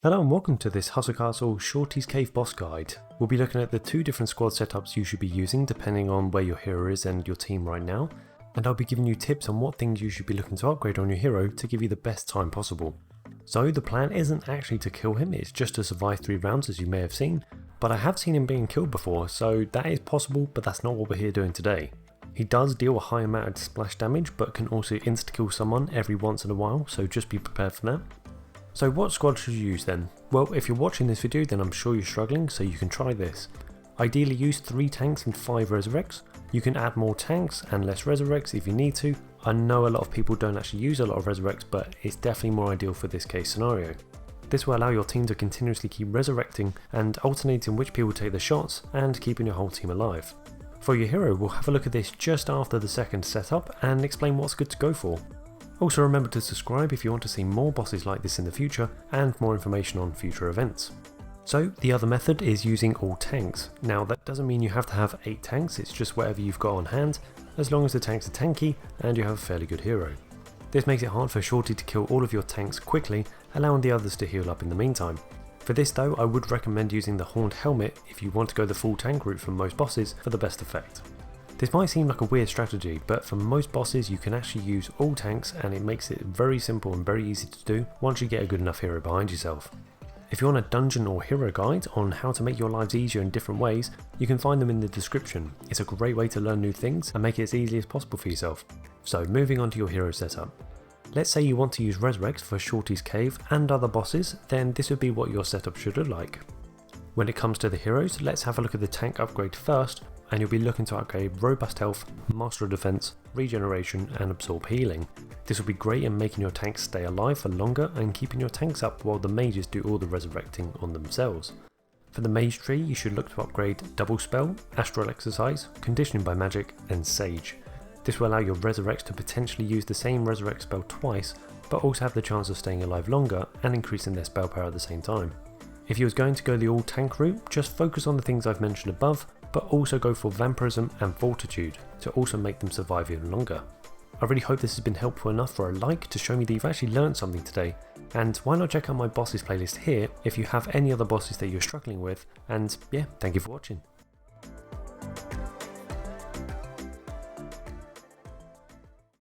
Hello and welcome to this Castle Shorties Cave Boss guide. We'll be looking at the two different squad setups you should be using depending on where your hero is and your team right now, and I'll be giving you tips on what things you should be looking to upgrade on your hero to give you the best time possible. So the plan isn't actually to kill him, it's just to survive 3 rounds as you may have seen, but I have seen him being killed before, so that is possible, but that's not what we're here doing today. He does deal a high amount of splash damage but can also insta-kill someone every once in a while, so just be prepared for that. So what squad should you use then? Well, if you're watching this video then I'm sure you're struggling, so you can try this. Ideally use 3 tanks and 5 resurrects. You can add more tanks and less resurrects if you need to. I know a lot of people don't actually use a lot of resurrects, but it's definitely more ideal for this case scenario. This will allow your team to continuously keep resurrecting and alternating which people take the shots and keeping your whole team alive. For your hero, we'll have a look at this just after the second setup and explain what's good to go for. Also remember to subscribe if you want to see more bosses like this in the future and more information on future events. So the other method is using all tanks. Now that doesn't mean you have to have 8 tanks, it's just whatever you've got on hand, as long as the tanks are tanky and you have a fairly good hero. This makes it hard for Shorty to kill all of your tanks quickly, allowing the others to heal up in the meantime. For this though, I would recommend using the Horned Helmet if you want to go the full tank route for most bosses for the best effect. This might seem like a weird strategy, but for most bosses you can actually use all tanks and it makes it very simple and very easy to do once you get a good enough hero behind yourself. If you want a dungeon or hero guide on how to make your lives easier in different ways, you can find them in the description. It's a great way to learn new things and make it as easy as possible for yourself. So moving on to your hero setup. Let's say you want to use resurrects for Shorty's Cave and other bosses, then this would be what your setup should look like. When it comes to the heroes, let's have a look at the tank upgrade first, and you'll be looking to upgrade Robust Health, Master of Defense, Regeneration and Absorb Healing. This will be great in making your tanks stay alive for longer and keeping your tanks up while the mages do all the resurrecting on themselves. For the mage tree you should look to upgrade Double Spell, Astral Exercise, Conditioning by Magic and Sage. This will allow your resurrects to potentially use the same resurrect spell twice, but also have the chance of staying alive longer and increasing their spell power at the same time. If you was going to go the all tank route, just focus on the things I've mentioned above, but also go for Vampirism and Fortitude to also make them survive even longer. I really hope this has been helpful enough for a like to show me that you've actually learned something today, and why not check out my bosses playlist here if you have any other bosses that you're struggling with, and yeah, thank you for watching.